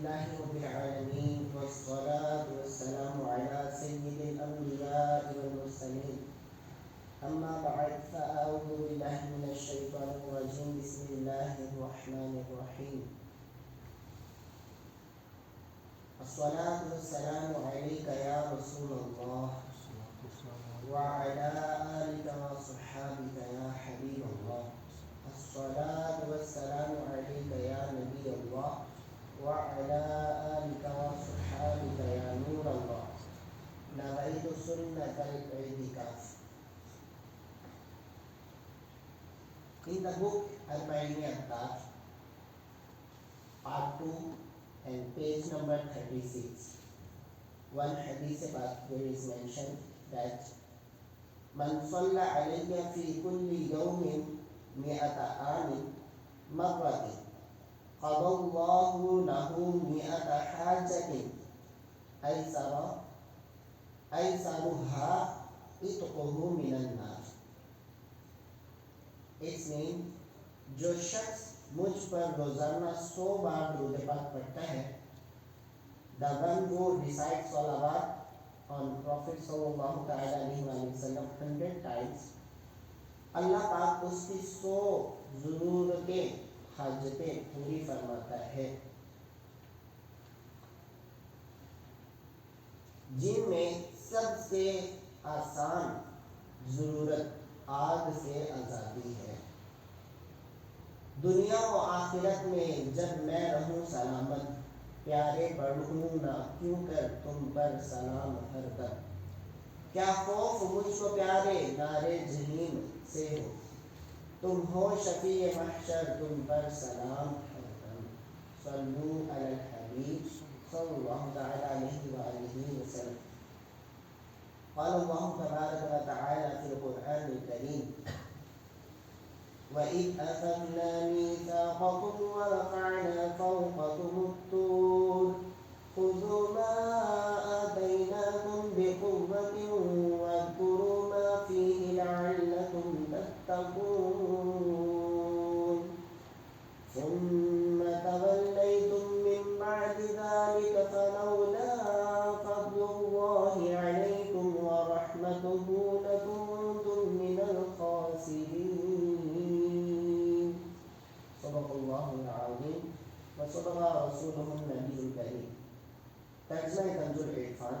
لله رب العالمين والصلاة والسلام على سيد الأنبياء والمرسلين أما بعد فأعوذ بالله من الشيطان الرجيم بسم الله الرحمن الرحيم الصلاة والسلام عليك يا رسول الله وعلى آلك وصحابك يا حبيب الله الصلاة والسلام عليك يا نبي الله وعلى آلك وصحابك يا نور الله نويت سنة الاعتكاف. In the book Arba'in Adkar, part 2 and page number 36, one hadith about there is mentioned that من صلى علي في كل يوم 100 عام مرة قضى الله له 100 حاجة أيسرها عتقه من النار. It's mean جو شخص مجھ پر روزانہ 100 بار درود پاک پڑھتا ہے, the one who recites salawat on Prophet sallallahu ta'ala alayhi wa sallam 100 times, اللہ پاک اس کی 100 ضرورتیں حاجتیں پوری فرماتا ہے, جن میں سب سے آسان ضرورت آگ سے آزادی ہے. دنیا و آخرت میں جب میں رہوں سلامت, پیارے پڑھوں نہ کیوں کر تم پر سلام ہر دم. کیا خوف مجھ کو پیارے نارے جہنم سے ہو, تم ہو شفیع محشر تم پر سلام ہر دم. صلو علی الحبیب صلی اللہ تعالی علیہ وآلہ وسلم. قال اللہ تبارک و تعالی فی القرآن الکریم وَإِذْ أَخَذْنَا مِيثَاقَكُمْ وَرَفَعْنَا فَوْقَكُمُ الطُّورَ خُذُوا مَا آتَيْنَاكُمْ بِقُوَّةٍ وَاذْكُرُوا مَا فِيهِ لَعَلَّكُمْ تَتَّقُونَ ثُمَّ تَوَلَّيْتُم مِّن بَعْدِ ذَلِكَ فَلَوْلَا فَضْلُ اللَّهِ عَلَيْكُمْ وَرَحْمَتُهُ لَكُنتُم مِّنَ الْخَاسِرِينَ. صدق اللہ العظیم وصدق رسولہ النبی الکریم. ترجمہ کنز العرفان.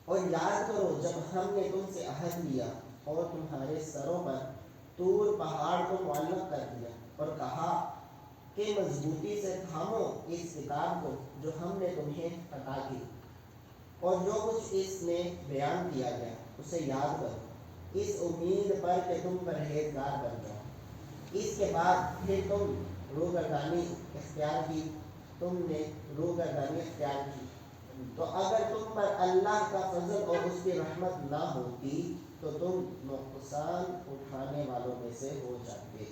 اور یاد کرو جب ہم نے تم سے عہد لیا اور تمہارے سروں پر طور پہاڑ کو معلق کر دیا اور کہا کہ مضبوطی سے تھامو اس کتاب کو جو ہم نے تمہیں عطا کی, اور جو کچھ اس میں بیان کیا گیا اسے یاد کرو, اس امید پر کہ تم پرہیزگار بن جاؤ. اس کے بعد پھر تم روگردانی اختیار کی, تو اگر تم پر اللہ کا فضل اور اس کی رحمت نہ ہوتی تو تم نقصان اٹھانے والوں میں سے ہو جاتے.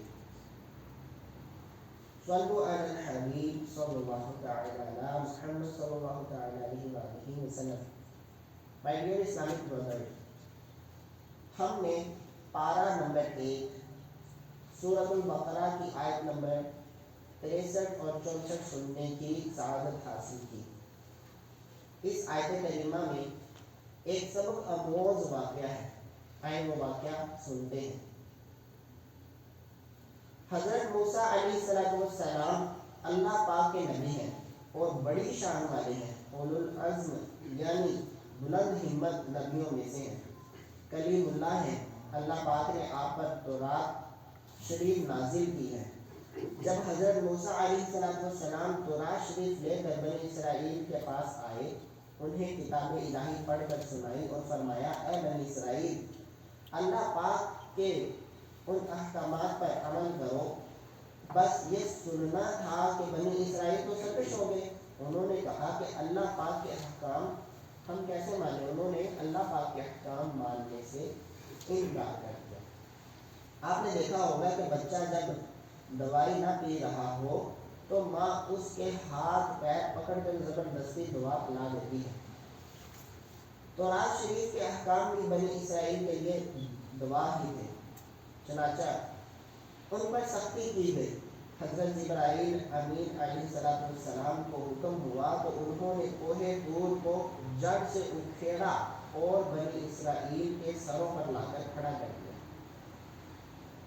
صلو علی الحبیب صلی اللہ تعالی علی محمد صلی اللہ تعالی علیہ وآلہ وسلم. My dear Islamic brother, ہم نے پارہ نمبر 1 سورۃ البقرہ کی آیت نمبر 63 اور 64 سننے کی سعادت حاصل کی. اس آیت کریمہ میں ایک سبق آموز واقعہ ہے. آئیں وہ واقعہ سنتے ہیں. حضرت موسیٰ علیہ السلام اللہ پاک کے نبی ہیں اور بڑی شان والے ہیں, اولو العزم یعنی بلند ہمت نبیوں میں سے ہیں, کلیم اللہ ہیں. اللہ پاک نے آپ پر تورات شریف نازل کی ہے. جب حضرت موسیٰ علیہ السلام تورات شریف لے کر بنی اسرائیل کے پاس آئے, انہیں کتاب الہی پڑھ کر سنائی اور فرمایا, اے بنی اسرائیل, اللہ پاک کے ان احکامات پر عمل کرو. بس یہ سننا تھا کہ بنی اسرائیل تو سرکش ہو گئے. انہوں نے کہا کہ اللہ پاک کے احکام ہم کیسے مانیں. انہوں نے اللہ پاک کے احکام ماننے سے انکار کر دیا. آپ نے دیکھا ہوگا کہ بچہ جب دوائی نہ پی رہا ہو تو ماں اس کے ہاتھ پیر پکڑ کر زبردستی دوا پلا دیتی ہے. تورات شریف کے احکام بھی بنی اسرائیل کے لیے دوا ہی تھے, چنانچہ ان پر سختی کی گئی. حضرت ابراہیم امین علیہ السلام کو حکم ہوا تو انہوں نے کوہ طور کو جڑ سے اکھیڑا اور بنی اسرائیل کے سروں پر لا کر کھڑا کر دیا۔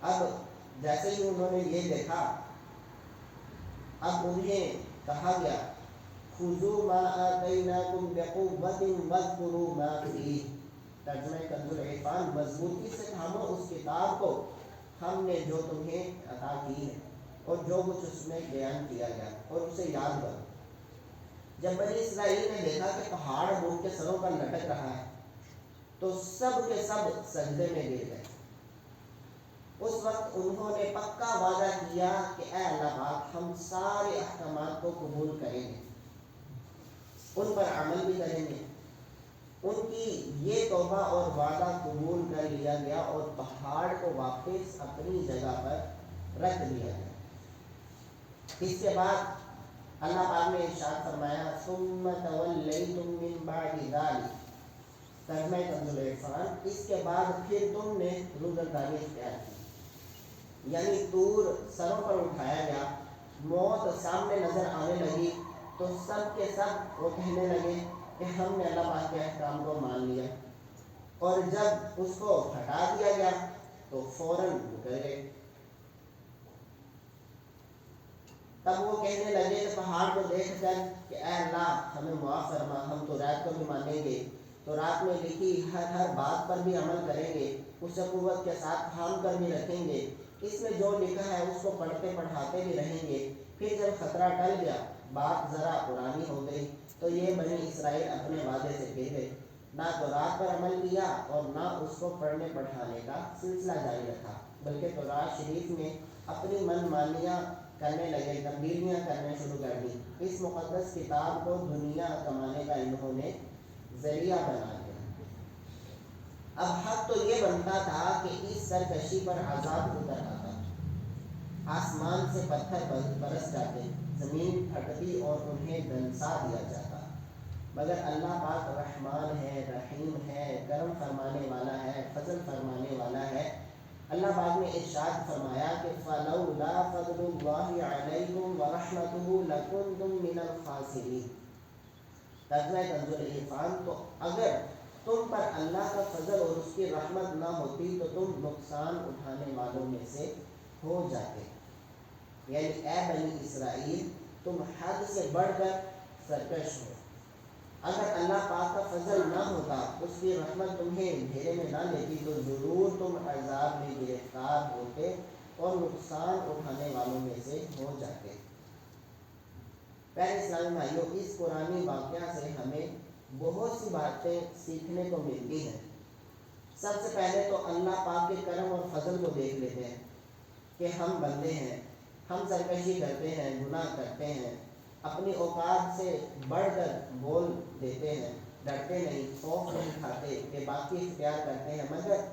اب جیسے ہی انہوں نے یہ دیکھا، اب انہیں کہا گیا خذوا ما آتیناکم بقوۃ واذکروا ما فیہ، ترجمہ کنز العرفان، مضبوطی سے تھامو اس کتاب کو ہم نے جو تمہیں عطا کی ہے اور جو کچھ اس میں بیان کیا گیا، اور اسے یاد کرو۔ جب بنی اسرائیل نے دیکھا کہ پہاڑ ان کے سروں پر لٹک رہا ہے تو سب کے سب سجدے میں گر گئے۔ اس وقت انہوں نے پکا وعدہ کیا کہ اے اللہ پاک، ہم سارے احکامات کو قبول کریں گے، ان پر عمل بھی کریں گے۔ ان کی یہ توبہ اور وعدہ قبول کر لیا گیا اور پہاڑ کو واپس اپنی جگہ پر رکھ دیا گیا۔ اس کے بعد اللہ پاک نے ارشاد فرمایا ثم تولیتم من بعد ذلک، ترجمہ کنز العرفان، اس کے بعد پھر تم نے روگردانی اختیار کی، یعنی طور سروں پر اٹھایا گیا، موت سامنے نظر آنے لگی تو سب کے سب وہ کہنے لگے کہ ہم نے اللہ پاک کے احکام کو مان لیا، اور جب اس کو ہٹا دیا گیا تو فوراً مکر گئے۔ تب وہ کہنے لگے کہ پہاڑ کو دیکھ کر کہ اے اللہ ہمیں معاف فرما، ہم تو رات کو بھی مانیں گے، تو رات میں لکھی ہر بات پر بھی عمل کریں گے، اسے قوت کے ساتھ تھام کر بھی رکھیں گے، اس میں جو لکھا ہے اس کو پڑھتے پڑھاتے بھی رہیں گے۔ پھر جب خطرہ ٹل گیا، بات ذرا پرانی ہو گئی تو یہ بنی اسرائیل اپنے وعدے سے پھر گئے، نہ تو رات پر عمل کیا اور نہ اس کو پڑھنے پڑھانے کا سلسلہ جاری رکھا، بلکہ تورات شریف میں اپنی من مانیاں کرنے لگے، تبدیلیاں کرنے شروع کر دی۔ اس مقدس کتاب کو دنیا کمانے کا انہوں نے ذریعہ بنا دیا۔ اب حق تو یہ بنتا تھا کہ اس سرکشی پر عذاب اتر آتا، آسمان سے پتھر برس جاتے، زمین پھٹتی اور انہیں دنسا دیا جاتا، مگر اللہ پاک رحمان ہے، رحیم ہے، کرم فرمانے والا ہے، فضل فرمانے والا ہے۔ اللہ پاک نے ارشاد فرمایا کہ فَلَوْلَا فَضْلُ اللَّهِ عَلَيْكُمْ وَرَحْمَتُهُ لَكُنْتُمْ مِنَ الْخَاسِرِينَ، ترجمہ کنز العرفان، تو اگر تم پر اللہ کا فضل اور اس کی رحمت نہ ہوتی تو تم نقصان اٹھانے والوں میں سے ہو جاتے، یعنی اے بنی اسرائیل تم حد سے بڑھ کر سرکش ہو۔ اگر اللہ پاک کا فضل نہ ہوتا، اس کی رحمت تمہیں گھیرے میں نہ لیتی تو ضرور تم عذاب میں گرفتار ہوتے اور نقصان اٹھانے والوں میں سے ہو جاتے۔ پیارے اسلامی بھائیوں، اس قرآنی واقعہ سے ہمیں بہت سی باتیں سیکھنے کو ملتی ہیں۔ سب سے پہلے تو اللہ پاک کے کرم اور فضل کو دیکھ لیتے ہیں کہ ہم بندے ہیں، ہم سرکشی کرتے ہیں، گناہ کرتے ہیں، اپنی اوقات سے بڑھ کر بول دیتے ہیں، ڈرتے نہیں، خوف نہیں کھاتے کہ باقی اختیار کرتے ہیں، مگر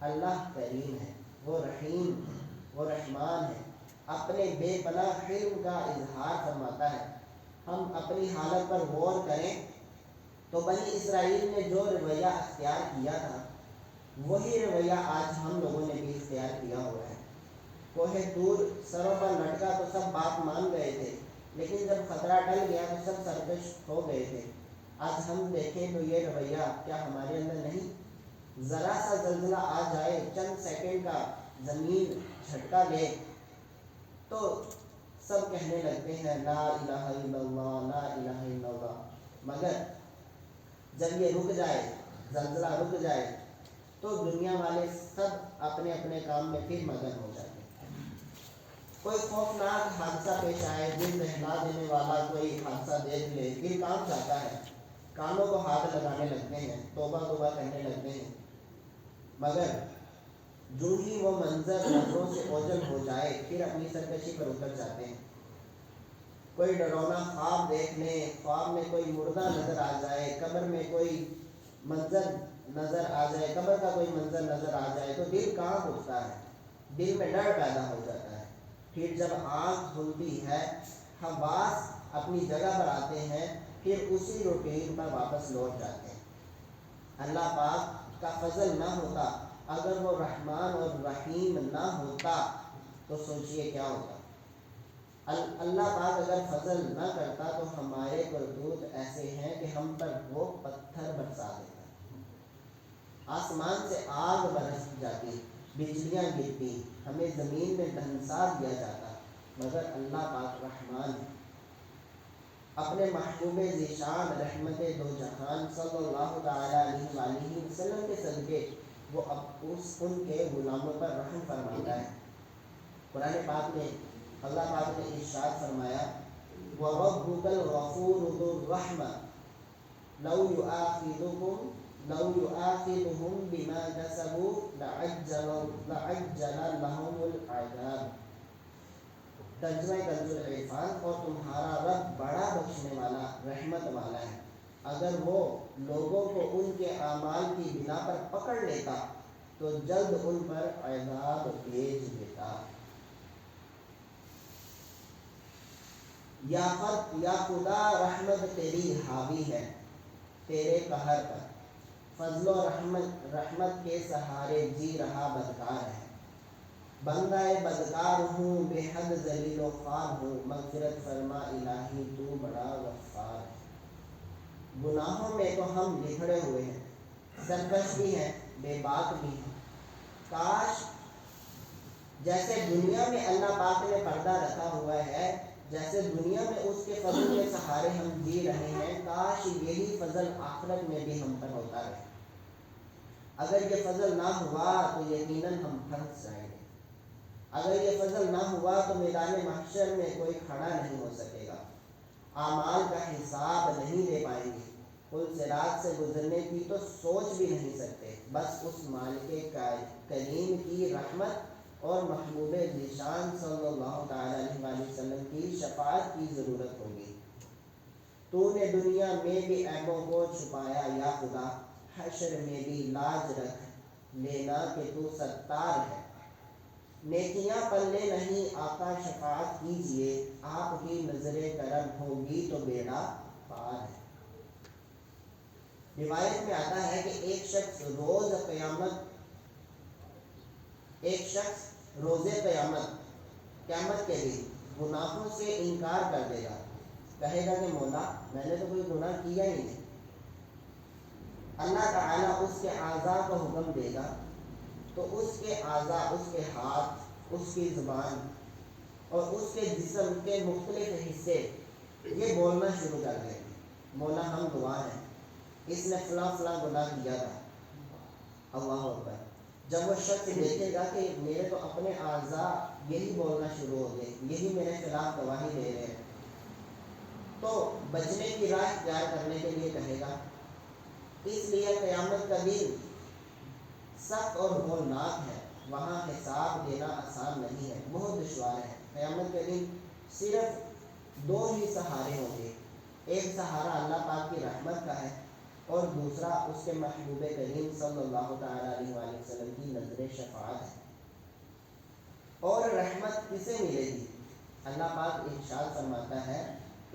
اللہ کریم ہے، وہ رحیم، وہ رحمان ہے، اپنے بے پناہ علم کا اظہار فرماتا ہے۔ ہم اپنی حالت پر غور کریں تو بنی اسرائیل نے جو رویہ اختیار کیا تھا وہی رویہ آج ہم لوگوں نے بھی اختیار کیا ہوا ہے۔ کوہ طور سروں پر لٹکا تو سب بات مان گئے تھے، لیکن جب خطرہ ٹل گیا تو سب سرکش ہو گئے تھے۔ آج ہم دیکھیں تو یہ رویہ کیا ہمارے اندر نہیں؟ ذرا سا زلزلہ آ جائے، چند سیکنڈ کا زمین جھٹکا لے تو سب کہنے لگتے ہیں لا الہ الا اللہ، لا الہ الا اللہ، مگر جب یہ رک جائے، زلزلہ رک جائے تو دنیا والے سب اپنے اپنے کام میں پھر مگن ہو جاتے ہیں۔ کوئی خوفناک حادثہ پیش آئے، دل دہلا دینے والا کوئی حادثہ دیکھ لے، دل کانپ جاتا ہے، کانوں کو ہاتھ لگانے لگتے ہیں، توبہ توبہ کہنے لگتے ہیں، مگر جو ہی وہ منظر نظروں سے اوجھل ہو جائے پھر اپنی سرکشی پر اتر جاتے ہیں۔ کوئی ڈراؤنا خواب دیکھ لیں، خواب میں کوئی مردہ نظر آ جائے، قبر میں کوئی منظر نظر آ جائے، قبر کا کوئی منظر نظر آ جائے تو دل کانپ اٹھتا ہے، دل میں ڈر پیدا ہو جاتا ہے۔ پھر جب آنکھ کھلتی ہے، حواس اپنی جگہ پر آتے ہیں، پھر اسی روٹین پر واپس لوٹ جاتے ہیں۔ اللہ پاک کا فضل نہ ہوتا، اگر وہ رحمان اور رحیم نہ ہوتا تو سوچئے کیا ہوتا۔ اللہ پاک اگر فضل نہ کرتا تو ہمارے کردوت ایسے ہیں کہ ہم پر وہ پتھر برسا دیتا، آسمان سے آگ برس جاتی، بجلیاں گرتی، ہمیں زمین میں دھنسا دیا جاتا، مگر اللہ پاک رحمان ہے۔ اپنے محبوب ذیشان رحمت دو جہان صلی اللہ تعالیٰ علیہ وآلہ وسلم کے صدقے وہ ان کے غلاموں پر رحم فرماتا ہے۔ قرآن پاک میں اللہ پاک نے ارشاد فرمایا وَرَبُّكَ الْغَفُورُ ذُو الرَّحْمَةِ لَوْ يُؤَاخِذُهُم بِمَا كَسَبُوا لَعَجَّلَ لَهُمُ الْعَذَابَ۔ ترجمہ کنز العرفان، اور تمہارا رب بڑا بخشنے والا رحمت والا ہے، اگر وہ لوگوں کو ان کے اعمال کی بنا پر پکڑ لیتا تو جلد ان پر عذاب بھیج دیتا۔ یا خدا رحمت تیری حاوی ہے تیرے قہر پر، فضل و رحمت کے سہارے جی رہا بدکار ہے، بندہ بدکار ہوں بے حد ذلیل و خوار ہوں، مغفرت فرما الہی تو بڑا غفار ہے۔ گناہوں میں تو ہم لکھڑے ہوئے ہیں، سرکش بھی ہیں بے باک بھی ہیں، کاش جیسے دنیا میں اللہ پاک نے پردہ رکھا ہوا ہے، جیسے دنیا میں اس کے فضل کے سہارے ہم جی رہے ہیں، کاش یہی فضل آخرت میں بھی ہم پر ہوتا رہے۔ اگر یہ فضل نہ ہوا تو یقیناً ہم پھنس جائیں گے، اگر یہ فضل نہ ہوا تو میدان محشر میں کوئی کھڑا نہیں ہو سکے گا، اعمال کا حساب نہیں دے پائیں گے، پل صراط سے گزرنے کی تو سوچ بھی نہیں سکتے، بس اس مالک کریم کی رحمت اور محبوب ذیشان صلی اللہ تعالیٰ علیہ وآلہ وسلم کی شفاعت کی ضرورت ہوگی۔ تو نے دنیا میں بھی عیبوں کو چھپایا یا خدا، حشر میں بھی لاج رکھ لینا کہ تو ستار ہے، نیکیاں پلے نہیں آقا شفاعت کیجئے، آپ کی نظر کرم ہوگی تو بیڑا پار ہے۔ روایت میں آتا ہے کہ ایک شخص روز قیامت کے دن گناہوں سے انکار کر دے گا، کہے گا کہ مولا میں نے تو کوئی گناہ کیا ہی نہیں۔ اللہ تعالیٰ اس کے اعضاء کو حکم دے گا تو اس کے اعضاء، اس کے ہاتھ، اس کی زبان اور اس کے جسم کے مختلف حصے یہ بولنا شروع کر دیں گے، مولا ہم گواہ ہیں اس نے فلاں فلاں گناہ کیا تھا۔ اللہ اکبر۔ جب وہ شخص دیکھے گا کہ میرے تو اپنے اعضاء یہی بولنا شروع ہو گئے، یہی میرے خلاف گواہی دے رہے ہیں، تو بچنے کی راہ اختیار کرنے کے لیے کہے گا۔ اس لیے قیامت کا دن سخت اور ہولناک ہے، وہاں حساب دینا آسان نہیں ہے، بہت دشوار ہے۔ قیامت کے دن صرف دو ہی سہارے ہوں گے، ایک سہارا اللہ پاک کی رحمت کا ہے اور دوسرا اس کے محبوب کریم صلی اللہ تعالیٰ علیہ وآلہ وسلم کی نظر شفاعت ہے۔ اور رحمت کسے ملے گی؟ اللہ پاک ارشاد فرماتا ہے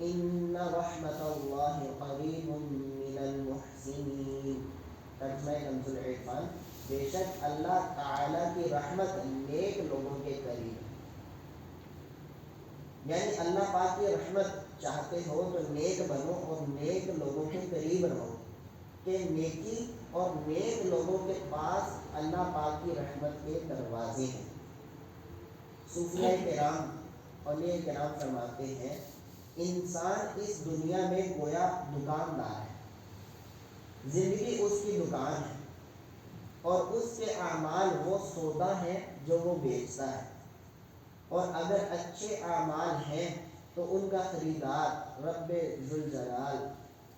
ان رحمت اللہ قریب من المحسنین۔ ترجمہ کنز العرفان، بے شک اللہ تعالیٰ کی رحمت نیک لوگوں کے قریب ہے، یعنی اللہ پاک کی رحمت چاہتے ہو تو نیک بنو اور نیک لوگوں کے قریب رہو، کہ نیکی اور نیک لوگوں کے پاس اللہ پاک کی رحمت کے دروازے ہیں۔ صوفیہ کرام، اولیاء کرام فرماتے ہیں انسان اس دنیا میں گویا دکاندار ہے، زندگی اس کی دکان ہے اور اس کے اعمال وہ سودا ہے جو وہ بیچتا ہے، اور اگر اچھے اعمال ہیں تو ان کا خریدار رب ذوالجلال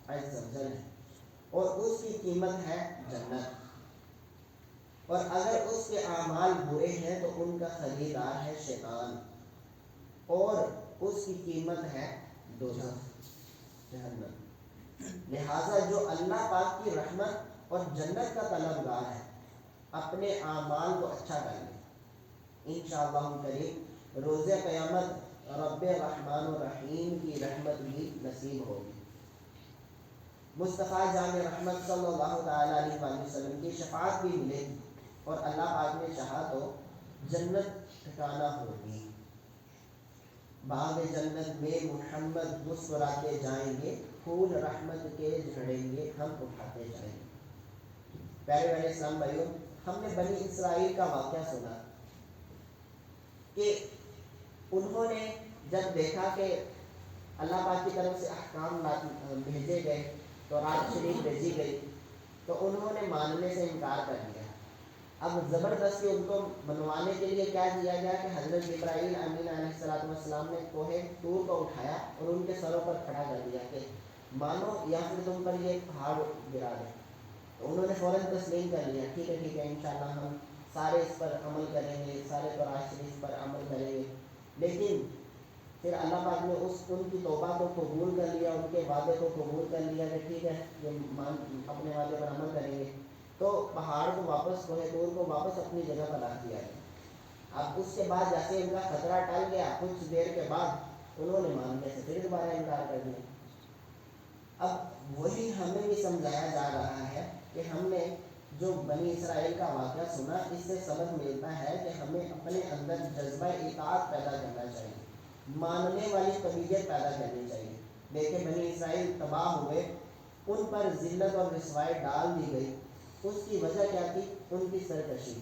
عز و جل ہے اور اس کی قیمت ہے جنت، اور اگر اس کے اعمال برے ہیں تو ان کا خریدار ہے شیطان اور اس کی قیمت ہے دوزخ، جہنم۔ لہٰذا جو اللہ پاک کی رحمت اور جنت کا طلبگار ہے اپنے اعمال کو اچھا کر لے، انشاءاللہ کریم روز قیامت رب رحمان الرحیم کی رحمت بھی نصیب ہوگی، مصطفیٰ جان رحمت صلی اللہ تعالیٰ علیہ وآلہ وسلم کی شفاعت بھی ملے گی، اور اللہ پاک نے چاہا تو جنت ٹھکانہ ہوگی۔ باغ جنت میں محمد مسکراتے جائیں گے، پھول رحمت کے جھڑیں گے، ہم اٹھاتے جائیں گے۔ پیارے پیارے اسلام بھائیوں، ہم نے بنی اسرائیل کا واقعہ سنا کہ انہوں نے جب دیکھا کہ اللہ پاک کی طرف سے احکام بھیجے گئے، تورات شریف بھیجی گئی، تو انہوں نے ماننے سے انکار کر دیا۔ اب زبردستی ان کو منوانے کے لیے کیا دیا گیا کہ حضرت جبرائیل امین علیہ السلام نے کوہ طور کو اٹھایا اور ان کے سروں پر کھڑا کر دیا کہ مانو یا پھر تم پر یہ پہاڑ گرا دے۔ تو انہوں نے فوراً تسلیم کر لیا، ٹھیک ہے انشاءاللہ ہم سارے اس پر عمل کریں گے، سارے تورات شریف پر عمل کریں گے۔ لیکن پھر اللہ پاک نے ان کی توبہ کو قبول کر لیا، ان کے وعدے کو قبول کر لیا کہ ٹھیک ہے یہ اپنے وعدے پر عمل کریں گے۔ تو پہاڑ کو واپس، کوہ طور کو واپس اپنی جگہ پر رکھ دیا گیا۔ اب اس کے بعد جیسے ان کا خطرہ ٹل گیا، کچھ دیر کے بعد انہوں نے ماننے سے پھر دوبارہ انکار کر دیا۔ اب وہی ہمیں بھی سمجھایا جا رہا ہے کہ ہم نے جو بنی اسرائیل کا واقعہ سنا، اس سے سبق ملتا ہے کہ ہمیں اپنے اندر جذبہ اطاعت پیدا کرنا چاہیے، ماننے والی طبیعت پیدا کرنی چاہیے۔ دیکھیں بنی اسرائیل تباہ ہوئے، ان پر ذلت اور رسوائی ڈال دی گئی۔ اس کی وجہ کیا تھی؟ ان کی سرکشی۔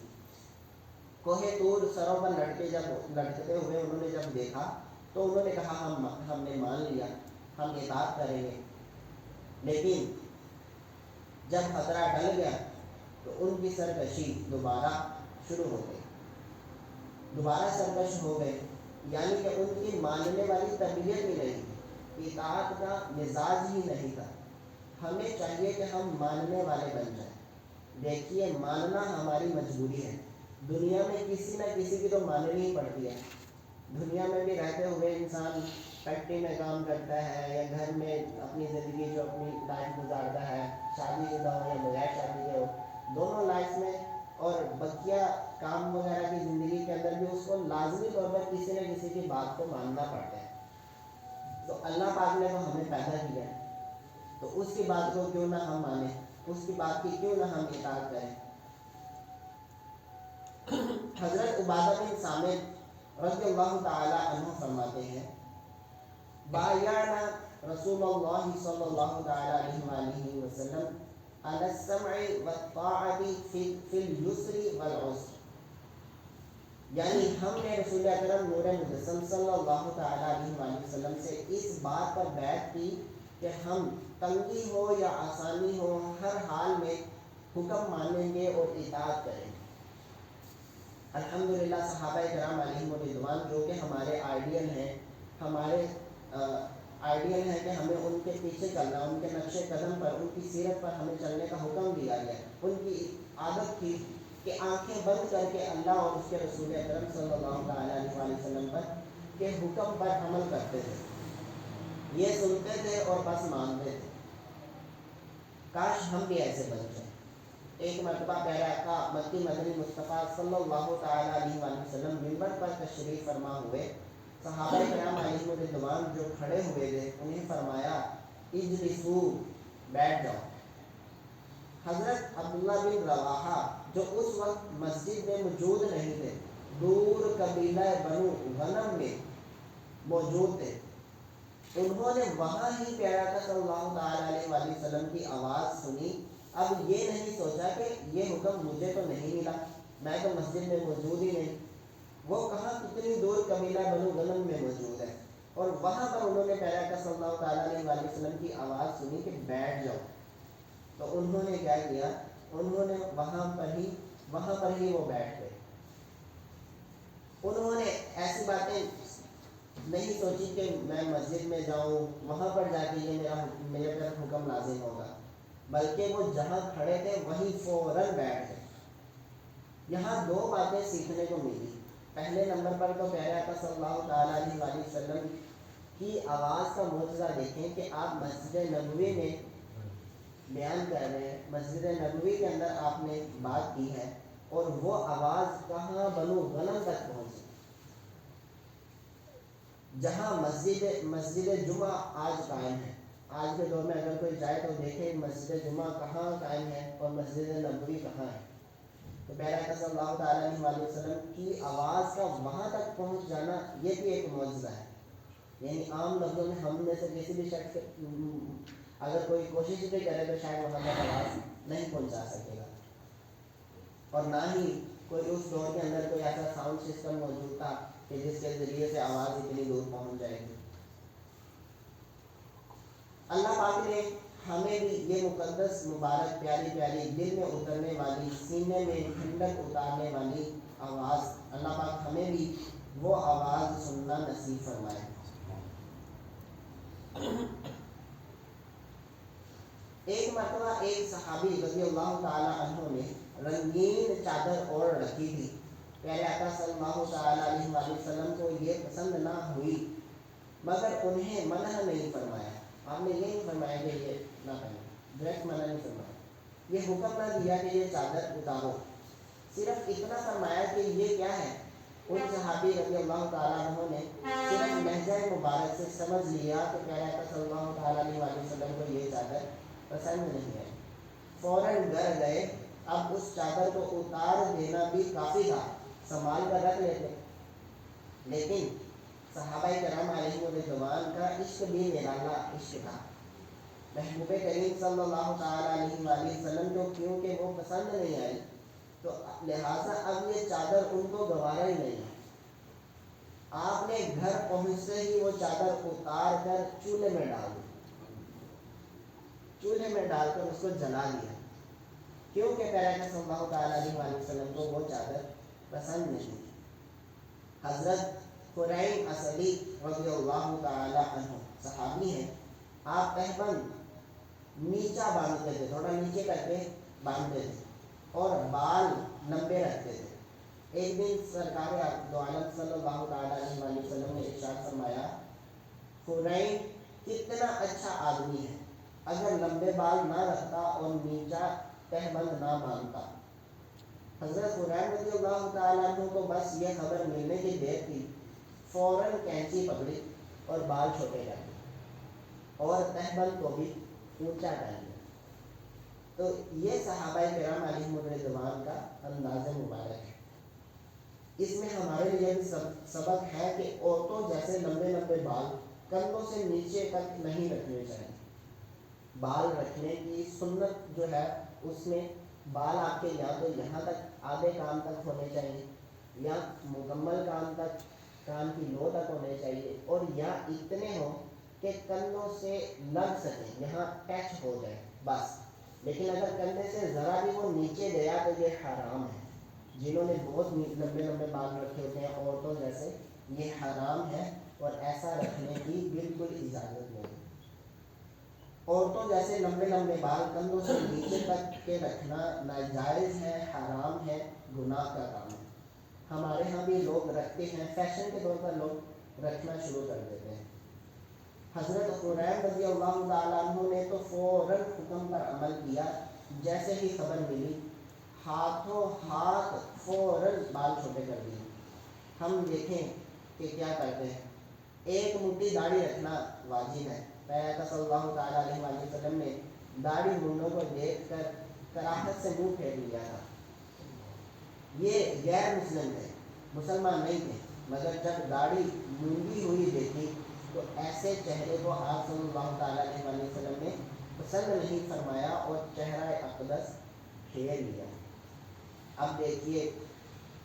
کوہ طور سروں پر لٹکتے ہوئے انہوں نے جب دیکھا تو انہوں نے کہا ہم نے مان لیا، ہم اطاعت کریں گے۔ لیکن جب خطرہ ٹل گیا تو ان کی سرکشی دوبارہ شروع ہو گئی، دوبارہ سرکش ہو گئے، یعنی کہ ان کی ماننے والی طبیعت ہی نہیں تھی، اطاعت کا مزاج ہی نہیں تھا۔ ہمیں چاہیے کہ ہم ماننے والے بن جائیں۔ دیکھیے ماننا ہماری مجبوری ہے، دنیا میں کسی نہ کسی کی تو ماننی ہی پڑتی ہے۔ دنیا میں بھی رہتے ہوئے انسان فیکٹری میں کام کرتا ہے یا گھر میں اپنی زندگی جو اپنی لائف گزارتا ہے، شادی شدہ ہو یا بغیر شادی کے ہو، دونوں لائف میں اور بقیہ کام وغیرہ کی زندگی کے اندر بھی اس کو لازمی طور پر کسی نہ کسی کی بات کو ماننا پڑتا ہے۔ تو اللہ پاک نے تو ہمیں پیدا کیا ہے، تو اس کی بات کو کیوں نہ ہم مانیں، اس کی بات کی کیوں نہ ہم اطاعت کریں۔ حضرت عبادہ بن صامت رضی اللہ تعالی عنہ فرماتے ہیں بایعنا رسول اللہ صلی اللہ تعالی علیہ وآلہ وسلم علی السمع والطاعت فی اليسر والعسر، یعنی ہم نے رسول اکرم نور مجسم صلی اللہ تعالی علیہ وآلہ وسلم سے اس بات پر بیعت کی کہ ہم تنگی ہو یا آسانی ہو، ہر حال میں حکم مانیں گے اور اطاعت کریں گے۔ الحمدللہ صحابہ کرام علیہم الرضوان جو کہ ہمارے آئیڈیل ہیں، ہمارے آئیڈیل ہے کہ ہمیں ان کے پیچھے چلنا، ان کے نقش قدم پر، ان کی سیرت پر ہمیں چلنے کا حکم دیا گیا۔ ان کی عادت تھی کہ آنکھیں بند کر کے اللہ اور اس کے رسول اکرم صلی اللہ علیہ وآلہ وسلم پر کے حکم پر عمل کرتے تھے، یہ سنتے تھے اور بس مانتے تھے۔ کاش ہم بھی ایسے بن جائیں۔ ایک مرتبہ پیارے آقا مکی مدنی مصطفیٰ صلی اللہ تعالی علیہ وآلہ وسلم منبر پر تشریف فرما ہوئے، صحابہ کرام علیہم الرضوان جو کھڑے ہوئے تھے انہیں فرمایا اجلسو، بیٹھ جاؤ۔ حضرت عبداللہ بن رواحہ جو اس وقت مسجد میں موجود نہیں تھے، دور قبیلہ بنو غنم میں موجود تھے، انہوں نے وہاں ہی پیارے آقا صلی اللہ تعالی علیہ وآلہ وسلم کی آواز سنی۔ اب یہ نہیں سوچا کہ یہ حکم مجھے تو نہیں ملا، میں تو مسجد میں موجود ہی نہیں، وہ کہاں کتنی دور قبیلہ بنو غنم میں موجود ہے، اور وہاں پر انہوں نے پیارے آقا صلی اللہ تعالیٰ علیہ وآلہ وسلم کی آواز سنی کہ بیٹھ جاؤ۔ تو انہوں نے کیا کیا؟ انہوں نے وہاں پر ہی وہ بیٹھ گئے۔ انہوں نے ایسی باتیں نہیں سوچی کہ میں مسجد میں جاؤں، وہاں پر جا کے یہ میرے پر حکم لازم ہوگا، بلکہ وہ جہاں کھڑے تھے وہیں فوراً بیٹھ گئے۔ یہاں دو باتیں سیکھنے کو ملی۔ پہلے نمبر پر تو پیارے آقا صلی اللہ تعالیٰ علیہ وآلہ وسلم کی آواز کا معجزہ دیکھیں کہ آپ مسجد نبوی میں بیان کر رہے ہیں، مسجد نبوی کے اندر آپ نے بات کی ہے، اور وہ آواز کہاں؟ بنو غنم تک پہنچی، جہاں مسجد جمعہ آج قائم ہے۔ آج کے دور میں اگر کوئی جائے تو دیکھے مسجد جمعہ کہاں قائم ہے اور مسجد نبوی کہاں ہے۔ تو پیارے آقا صلی اللہ تعالیٰ علیہ وآلہ وسلم کی آواز کا وہاں تک پہنچ جانا یہ بھی ایک معجزہ ہے۔ یعنی عام لفظوں میں ہم میں سے کسی بھی شخص اگر کوئی کوشش بھی کرے تو شاید وہاں تک آواز نہیں پہنچا سکے گا، اور نہ ہی کوئی اس دور کے اندر کوئی ایسا ساؤنڈ سسٹم موجود تھا کہ جس کے ذریعے سے آواز اتنی دور پہنچ جائے گی۔ اللہ پاک نے ہمیں بھی یہ مقدس مبارک پیاری پیاری دل میں اترنے والی، سینے میں ٹھنڈک اتارنے والی آواز، اللہ پاک ہمیں بھی وہ آواز سننا نصیب فرمائے۔ ایک مرتبہ ایک صحابی رضی اللہ تعالی عنہ نے رنگین چادر اوڑھ رکھی تھی، پیارے آقا صلی اللہ تعالی علیہ وآلہ وسلم کو یہ پسند نہ ہوئی، مگر انہیں منع نہیں فرمایا۔ آپ نے یہ نہیں فرمایا کہ یہ نہ پہنیں، ڈائریکٹ منع نہیں فرمایا، یہ حکم نہ دیا کہ یہ چادر اتارو، صرف اتنا فرمایا کہ یہ کیا ہے۔ ان صحابی رضی اللہ تعالیٰ عنہ نے صرف لہجہ مبارک سے سمجھ لیا کہ پیارے آقا صلی اللہ تعالیٰ علیہ وآلہ وسلم کو یہ چادر پسند نہیں ہے، فوراً گھر گئے۔ اب اس چادر کو اتار دینا بھی کافی تھا، سنبھال کر رکھ لیتے، لیکن صحابہ کرام علیہ الرضوان کا عشق بھی نرالا عشق تھا محبوب کریم صلی اللہ تعالیٰ علیہ وآلہ وسلم کو، کیونکہ وہ پسند نہیں آئی تو لہٰذا اب یہ چادر ان کو گوارا ہی نہیں ہے۔ آپ نے گھر پہنچتے ہی وہ چادر اتار کر چولہے میں ڈال دی، چولہے میں ڈال کر اس کو جلا دیا، کیونکہ پیارے صلی اللہ تعالیٰ علیہ وآلہ وسلم کو وہ چادر پسند نہیں تھی۔ حضرت قرین اسدی رضی اللہ تعالی عنہ صحابی ہیں، آپ تہبند نیچا باندھتے تھے، تھوڑا نیچے کر کے باندھتے تھے اور بال لمبے رکھتے تھے۔ ایک دن سرکار دو عالم صلی اللہ تعالی علیہ وآلہ وسلم نے ارشاد فرمایا، قرین کتنا اچھا آدمی ہے، اگر لمبے بال نہ رکھتا اور نیچا تہبند نہ باندھتا۔ حضرت قرین رضی اللہ تعالیٰ عنہ کو بس یہ خبر ملنے کی دیر تھی، فوراً کینچی پکڑی اور بال چھوٹے کر دیے اور تہبند کو بھی اونچا کر دیا۔ تو یہ صحابہ کرام علیہم الرضوان کا انداز مبارک ہے۔ اس میں ہمارے لیے بھی سبق ہے کہ عورتوں جیسے لمبے لمبے بال کندھوں سے نیچے تک نہیں رکھنے چاہیے۔ بال رکھنے کی سنت جو ہے اس میں بال آپ کے یا تو یہاں تک آدھے کان تک ہونے چاہیے، یا مکمل کان تک، کان کی لو تک ہونے چاہیے، اور یا اتنے ہوں کہ کندھوں سے لگ سکیں، یہاں ٹچ ہو جائے بس۔ لیکن اگر کندھے سے ذرا بھی وہ نیچے گیا تو یہ حرام ہے۔ جنہوں نے بہت لمبے لمبے بال رکھے ہوتے ہیں عورتوں جیسے، یہ حرام ہے اور ایسا رکھنے کی بالکل اجازت نہیں۔ عورتوں جیسے لمبے لمبے بال کندھوں سے نیچے تک کے رکھنا ناجائز ہے، حرام ہے، گناہ کا کام ہے۔ ہمارے ہاں بھی لوگ رکھتے ہیں، فیشن کے طور پر لوگ رکھنا شروع کر دیتے ہیں۔ حضرت قرین رضی اللہ تعالیٰ عنہ نے تو فوراً حکم پر عمل کیا، جیسے ہی خبر ملی ہاتھوں ہاتھ فوراً بال چھوٹے کر دیے۔ ہم دیکھیں کہ کیا کرتے ہیں، ایک مٹھی داڑھی رکھنا واجب ہے۔ پیغمبر صلی اللہ تعالیٰ علیہ وآلہ وسلم نے داڑھی منڈوں کو دیکھ کر کراہت سے منہ پھیر لیا تھا۔ یہ غیر مسلم تھے، مسلمان نہیں تھے، مگر جب داڑھی مونڈی ہوئی دیکھی تو ایسے چہرے کو آپ صلی اللہ تعالیٰ علیہ وآلہ وسلم نے پسند نہیں فرمایا اور چہرہ اقدس پھیر لیا۔ اب دیکھیے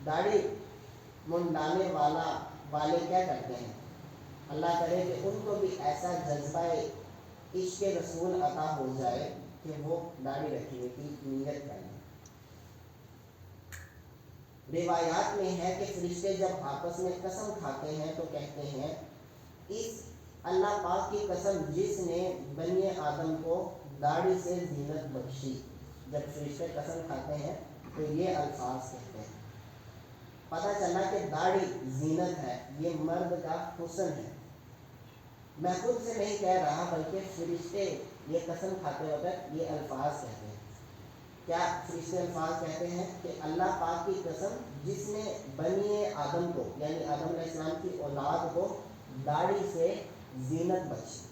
داڑھی منڈانے والے کیا کرتے ہیں، اللہ کرے کہ ان کو بھی ایسا جذبہ عشق رسول عطا ہو جائے کہ وہ داڑھی رکھنے کی نیت کریں۔ روایات میں ہے کہ فرشتے جب آپس میں قسم کھاتے ہیں تو کہتے ہیں، اس اللہ پاک کی قسم جس نے بنی آدم کو داڑھی سے زینت بخشی۔ جب فرشتے قسم کھاتے ہیں تو یہ الفاظ کہتے ہیں۔ پتہ چلا کہ داڑھی زینت ہے، یہ مرد کا حسن ہے۔ میں خود سے نہیں کہہ رہا بلکہ فرشتے یہ قسم کھاتے وقت یہ الفاظ کہتے ہیں۔ کیا فرشتے الفاظ کہتے ہیں کہ اللہ پاک کی قسم جس نے بنی آدم کو، یعنی آدم علیہ السلام کی اولاد کو داڑھی سے زینت بخشی۔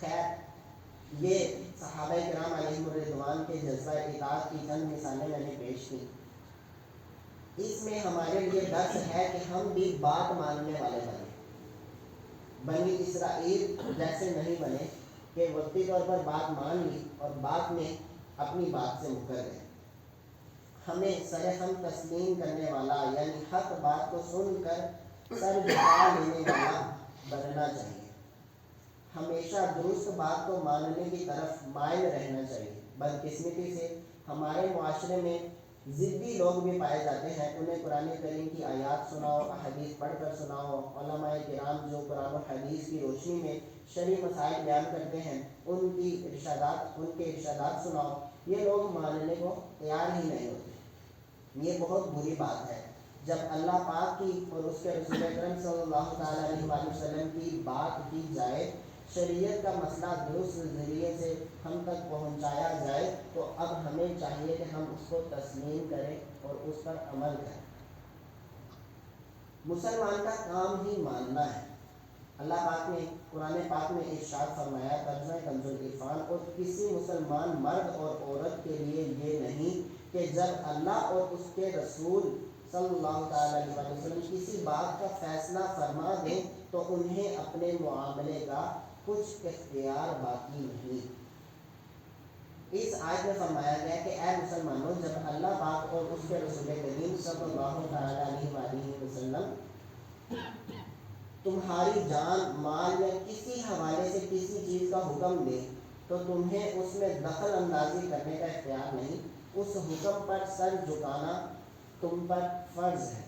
خیر، یہ صحابہ کرام علیہم الرضوان کے جذبہ اطاعت کی چند مثالیں میں نے پیش کی۔ اس میں ہمارے لیے درس ہے کہ ہم بھی بات ماننے والے بنیں۔ بنی اسرائیل جیسے نہیں بنے کہ وقتی طور پر بات مان لی اور بعد میں اپنی بات سے مکر گئے۔ ہمیں سرخم تسلیم کرنے والا یعنی حق بات کو سن کر سر جھکا لینے والا بننا چاہیے۔ ہمیشہ درست بات کو ماننے کی طرف مائل رہنا چاہیے۔ بدقسمتی سے ہمارے معاشرے میں ضدی لوگ بھی پائے جاتے ہیں۔ انہیں قرآن کریم کی آیات سناؤ، احادیث پڑھ کر سناؤ، علماء کرام جو قرآن و حدیث کی روشنی میں شرعی مسائل بیان کرتے ہیں ان کے ارشادات سناؤ، یہ لوگ ماننے کو تیار ہی نہیں ہوتے۔ یہ بہت بری بات ہے۔ جب اللہ پاک کی اور اس کے رسول اکرم صلی اللہ تعالیٰ علیہ وآلہ وسلم کی بات کی جائے، شریعت کا مسئلہ درست ذریعے سے ہم تک پہنچایا جائے، تو اب ہمیں چاہیے کہ ہم اس کو تسلیم کریں اور اس پر عمل کریں۔ مسلمان کا کام ہی ماننا ہے۔ اللہ پاک نے قرآن پاک میں ارشاد فرمایا، ترجمہ کنز العرفان، اور کسی مسلمان مرد اور عورت کے لیے یہ نہیں کہ جب اللہ اور اس کے رسول صلی اللہ تعالیٰ علیہ وسلم کسی بات کا فیصلہ فرما دیں تو انہیں اپنے معاملے کا کچھ اختیار باقی نہیں۔ اس آیت میں فرمایا گیا کہ اے مسلمانوں، جب اللہ پاک اور اس کے رسول کریم صلی اللہ تعالیٰ علیہ وآلہ وسلم تمہاری جان، مال یا کسی حوالے سے کسی چیز کا حکم دے تو تمہیں اس میں دخل اندازی کرنے کا اختیار نہیں۔ اس حکم پر سر جھکانا تم پر فرض ہے۔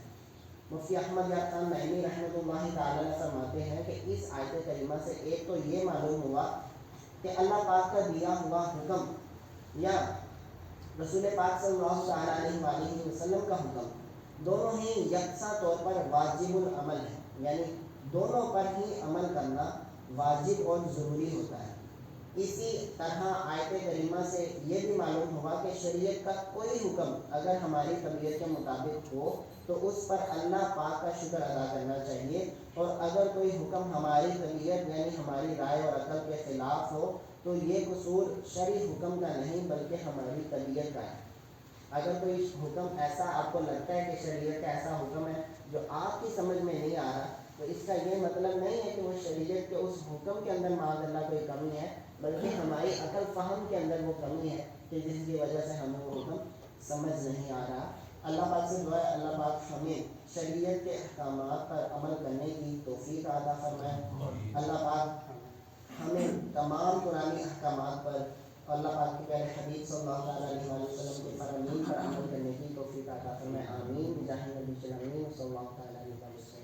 مفتی احمد یار خان نعیمی رحمۃ اللہ تعالیٰ فرماتے ہیں کہ اس آیت کریمہ سے ایک تو یہ معلوم ہوا کہ اللہ پاک کا دیا ہوا حکم یا رسول پاک صلی اللہ تعالیٰ علیہ وآلہ وسلم کا حکم دونوں ہی یکساں طور پر واجب العمل ہے، یعنی دونوں پر ہی عمل کرنا واجب اور ضروری ہوتا ہے۔ اسی طرح آیت کریمہ سے یہ بھی معلوم ہوا کہ شریعت کا کوئی حکم اگر ہماری طبیعت کے مطابق ہو تو اس پر اللہ پاک کا شکر ادا کرنا چاہیے، اور اگر کوئی حکم ہماری طبیعت یعنی ہماری رائے اور عقل کے خلاف ہو تو یہ قصور شرعی حکم کا نہیں بلکہ ہماری طبیعت کا ہے۔ اگر کوئی حکم ایسا آپ کو لگتا ہے کہ شریعت کا ایسا حکم ہے جو آپ کی سمجھ میں نہیں آ رہا، تو اس کا یہ مطلب نہیں ہے کہ وہ شریعت کے اس حکم کے اندر معاذ اللہ کوئی کمی ہے، بلکہ ہماری عقل فہم کے اندر وہ کمی ہے کہ جس کی وجہ سے ہمیں وہ حکم سمجھ نہیں آ رہا۔ اللہ پاک سے دعا ہے اللہ پاک ہمیں شریعت کے احکامات پر عمل کرنے کی توفیق عطا فرمائے۔ اللہ پاک ہمیں تمام قرآنی احکامات پر اللہ پاک کے پیارے حبیب صلی اللہ تعالیٰ علیہ وآلہ وسلم کے فرامین پر عمل کرنے کی توفیق عطا فرمائے۔ آمین بجاہ نبی الامین صلی اللہ تعالیٰ علیہ وآلہ وسلم۔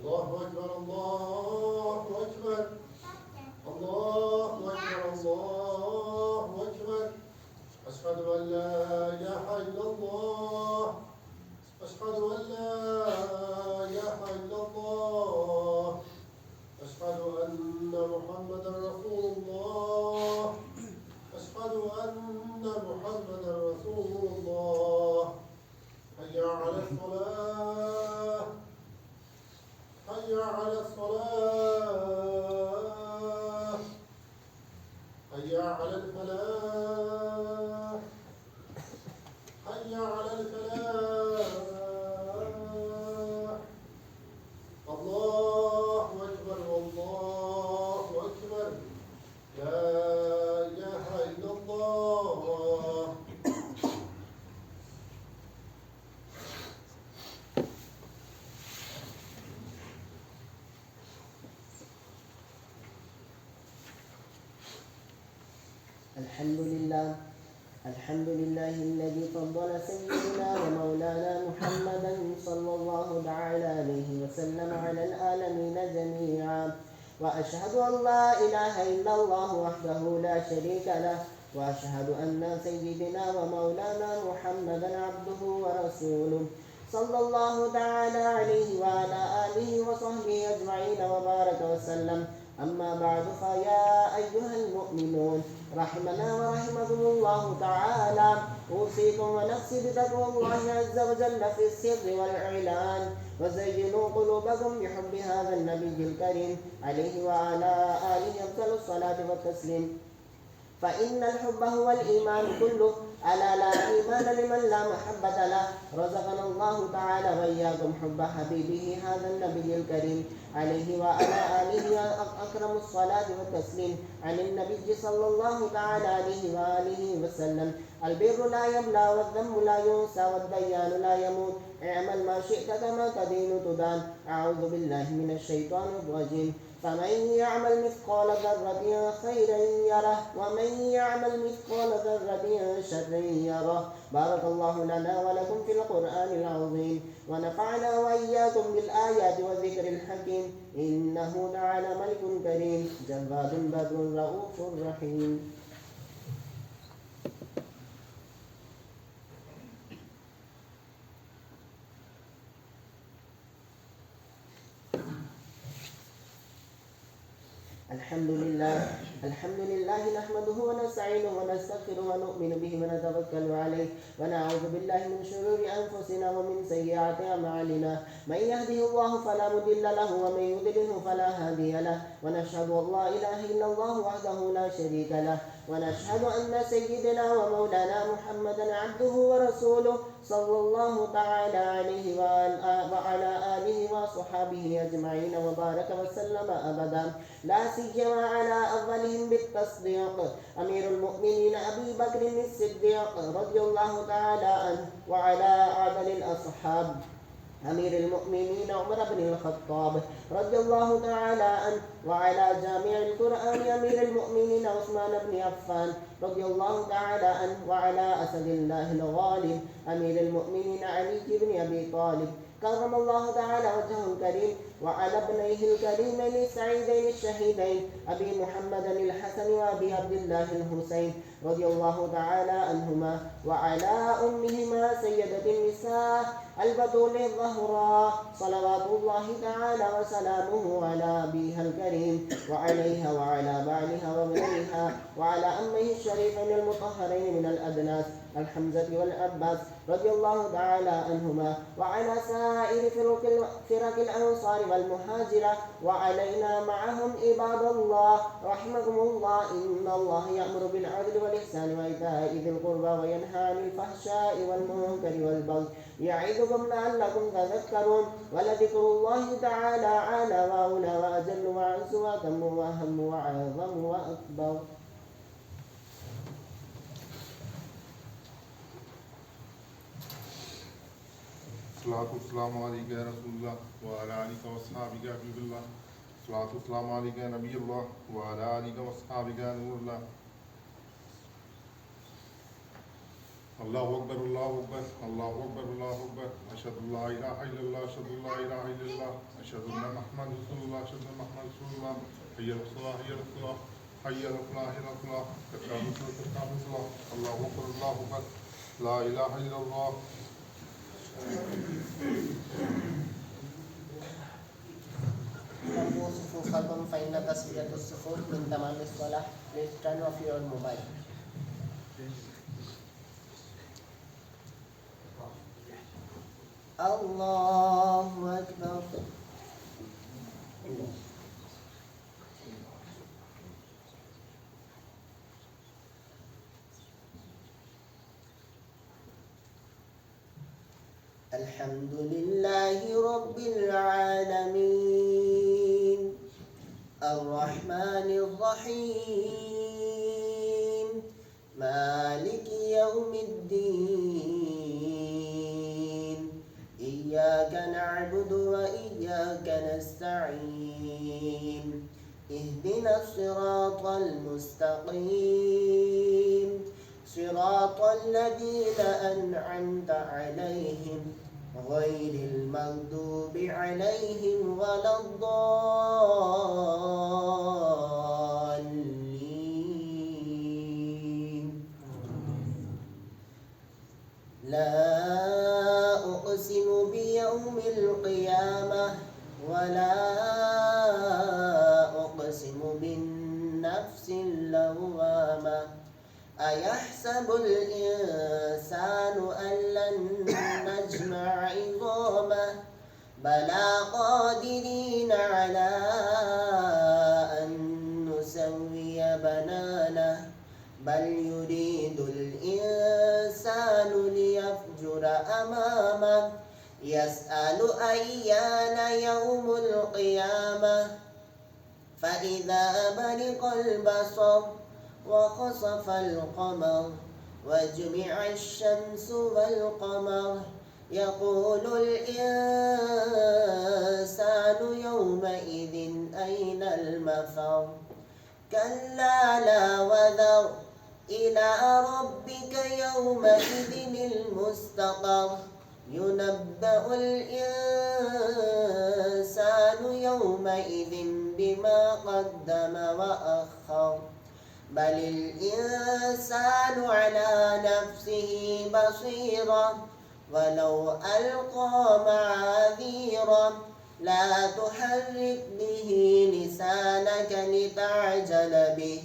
الله أكبر الله أكبر الله أكبر الله أكبر أشهد أن لا إله إلا الله أشهد أن لا إله إلا الله أشهد أن محمدا رسول الله أشهد أن محمدا رسول الله حي على الصلاة حي على الصلاة حي على الفلاح حي على الفلاح الله أكبر والله أكبر لا إله إلا الله. الحمد لله الذي فضل سيدنا ومولانا محمدا صلى الله تعالى عليه وسلم على العالمين جميعا، وأشهد أن لا إله إلا الله وحده لا شريك له، وأشهد أن سيدنا ومولانا محمدا عبده ورسوله صلى الله تعالى عليه وعلى آله وصحبه أجمعين وبارك وسلم. أما بعد فيا أيها المؤمنون رحمنا ورحمكم الله تعالى أوصيكم ونفسي بتقوى الله عز وجل في السر والإعلان وزينوا قلوبكم بحب هذا النبي الكريم عليه وعلى آله أفضل الصلاة والتسليم فإن الحب هو الإيمان كله ألا لا إيمان لمن لا محبة له رزقنا الله تعالى وإياكم حب حبيبه هذا النبي الكريم عليه وعلى آله أكرم الصلاة والتسليم عن النبي صلى الله تعالى عليه وآله وسلم البر لا يبلى والذنب لا ينسى والديان لا يموت اعمل ما شئت كما تدين تدان أعوذ بالله من الشيطان الرجيم فمن يعمل مثقال ذرة خيرا يره ومن يعمل مثقال ذرة شرا يره بارك الله لنا ولكم في القرآن العظيم ونفعنا وإياكم بالآيات والذكر الحكيم إنه تعالى ملك كريم جواد بدر رؤوف رحيم. الحمد لله نحمده ونستعينه ونستغفره ونؤمن به ونتوكل عليه ونعوذ بالله من شرور أنفسنا ومن سيئات أعمالنا من يهده الله فلا مضل له ومن يضلله فلا هادي له ونشهد أن لا إله إلا الله وحده لا شريك له ونشهد أن سيدنا ومولانا محمدا عبده ورسوله صلى الله تعالى عليه وعلى آله وصحابه أجمعين وبارك وسلم أبدا لا سيما على أولهم بالتصديق أمير المؤمنين أبي بكر الصديق رضي الله تعالى عنه وعلى أعدل الأصحاب أمير المؤمنين عمر بن الخطاب رضي الله تعالى عنه وعلى جامع القرآن أمير المؤمنين عثمان بن عفان رضي الله تعالى عنه وعلى أسد الله الغالب أمير المؤمنين علي بن أبي طالب كرم الله تعالى وجهه الكريم وعلى ابنيه الكريمين السعيدين الشهيدين أبي محمد الحسن وأبي عبد الله الحسين رضي الله تعالى عنهما وعلى أمهما سيدة النساء البتول الزهراء صلوات الله تعالى وسلامه على أبيها الكريم وعليها وعلى بعلها وابنيها وعلى أمه الشريفين المطهرين من الأدناس الحمزة والعباس رضي الله تعالى عنهما وعلى سائر فرق الأنصار والمهاجرة وعلينا معهم عباد الله رحمكم الله إن الله يأمر بالعدل والإحسان وإيتاء ذي القربى وينهى عن الفحشاء والمنكر والبغي يعظكم لعلكم تذكرون ولذكر الله تعالى أعلى وأولى وأجل وأعز وأتم وأهم وأعظم وأكبر. الصلاة والسلام عليك يا رسول الله وعلى آلك وأصحابك يا حبيب الله. الصلاة والسلام عليك يا نبي الله وعلى آلك وأصحابك يا نور الله. الله أكبر الله أكبر الله أكبر الله أكبر أشهد أن لا إله إلا الله أشهد أن لا إله إلا الله أشهد أن محمد رسول الله أشهد أن محمد رسول الله. حي على الصلاة حي على الصلاة حي على الفلاح حي على الفلاح قد قامت الصلاة قد قامت الصلاة. الله أكبر الله أكبر لا إله إلا الله. صفوا صفوفكم فإن تسوية الصفوف من تمام الصلاة. Please turn off your mobile. الله أكبر. الحمد لله رب العالمين الرحمن الرحيم مالك يوم الدين إياك نعبد وإياك نستعين اهدنا الصراط المستقيم صراط الذين أنعمت عليهم غير المغضوب عليهم ولا الضالين. لا أقسم بيوم القيامة ولا أقسم أيحسب الإنسان أن لن نجمع عظامه بلى قادرين على أن نسوي بنانه بل يريد الإنسان ليفجر أمامه يسأل أيان يوم القيامة فإذا برق البصر وخسف القمر وجمع الشمس والقمر يقول الإنسان يومئذ أين المفر كلا لا وذر إلى ربك يومئذ المستقر ينبأ الإنسان يومئذ بما قدم وأخر بل الإنسان على نفسه بصيرا ولو ألقى معاذيرا لا تحرك به لسانك لتعجل به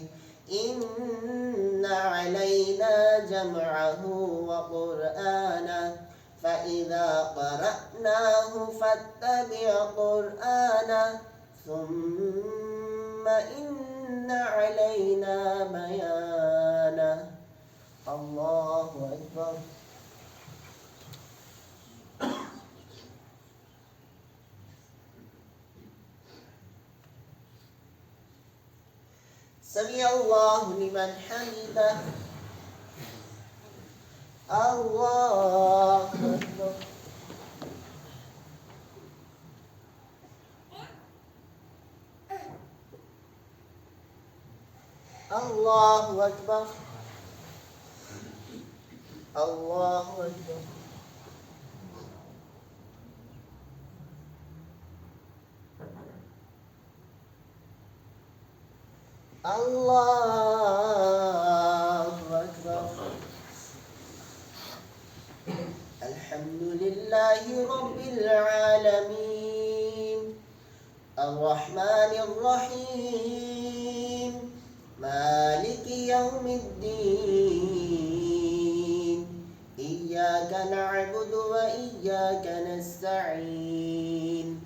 إن علينا جمعه وقرآنه فإذا قرأناه فاتبع قرآنه ثم إن علينا بيانه الله أكبر سمع الله لمن حمده الله أكبر الله أكبر الله أكبر الله أكبر الحمد لله رب العالمين الرحمن الرحيم مالك يوم الدين إياك نعبد وإياك نستعين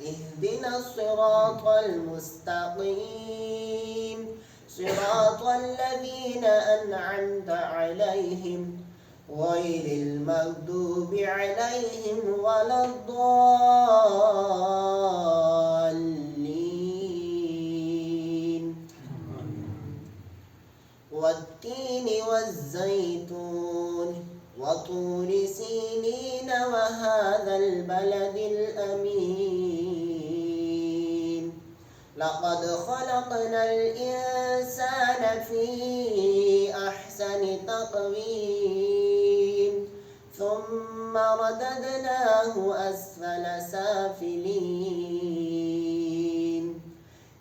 اهدنا الصراط المستقيم صراط الذين أنعمت عليهم غير المغضوب عليهم ولا الضالين والتين والزيتون وطور سينين وهذا البلد الأمين لقد خلقنا الإنسان في أحسن تقويم ثم رددناه أسفل سافلين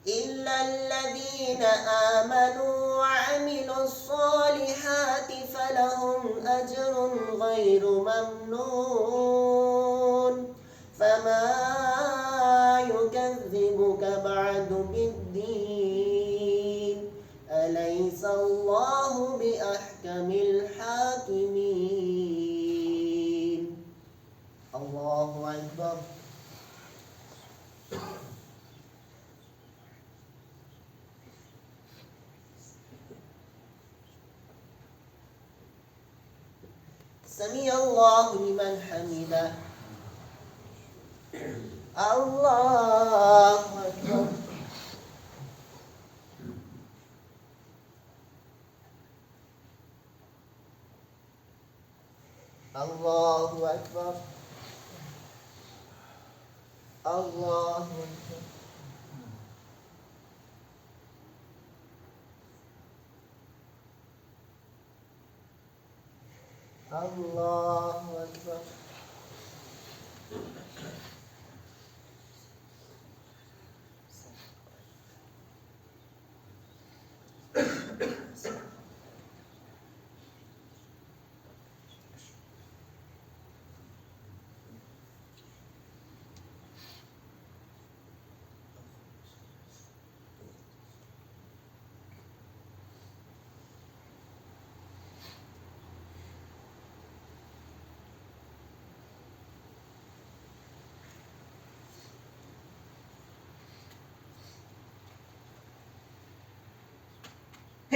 إلا الذين آمنوا وعملوا الصالحات فلهم أجر غير ممنون فما يكذبك بعد بالدين أليس الله بأحكم الحاكمين الله أكبر سمع الله لمن حمده الله أكبر الله أكبر الله أكبر الله أكبر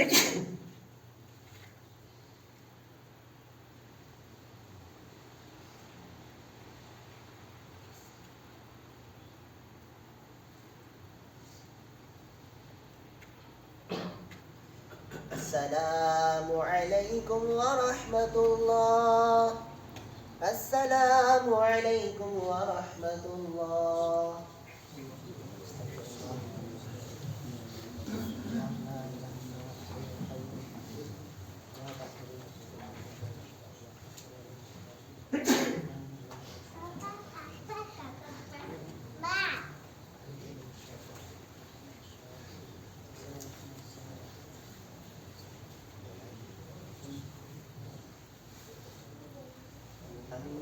السلام عليكم ورحمة الله. السلام عليكم ورحمة الله.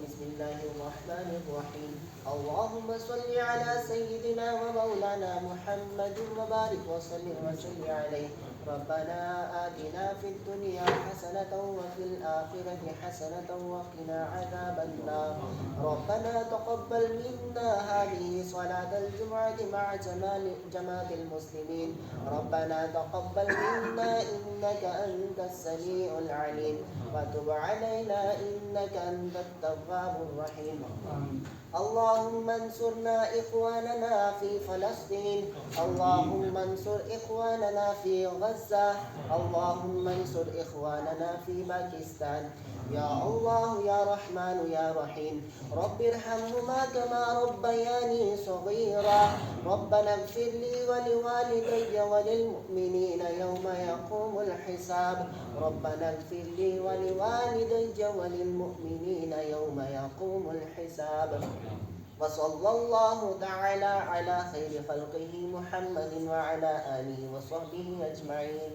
بسم الله الرحمن الرحيم. اللهم صل على سيدنا ومولانا محمد وبارك وسلم عليه. ربنا آتنا في الدنيا حسنة وفي الآخرة حسنة وقنا عذاب النار. ربنا تقبل منا هذه صلاة الجمعة مع جماعة المسلمين. ربنا تقبل منا إنك أنت السميع العليم وتب علينا إنك أنت التواب الرحيم. اللهم انصرنا إخواننا في فلسطين. اللهم انصر إخواننا في غزة. اللهم انصر إخواننا في باكستان. يا الله يا رحمن يا رحيم. رب ارحمهما كما ربياني صغيرا. ربنا اغفر لي ولوالدي وللمؤمنين يوم يقوم الحساب. ربنا اغفر لي ولوالدي وللمؤمنين يوم يقوم الحساب. وصلى الله تعالى على خير خلقه محمد وعلى آله وصحبه أجمعين.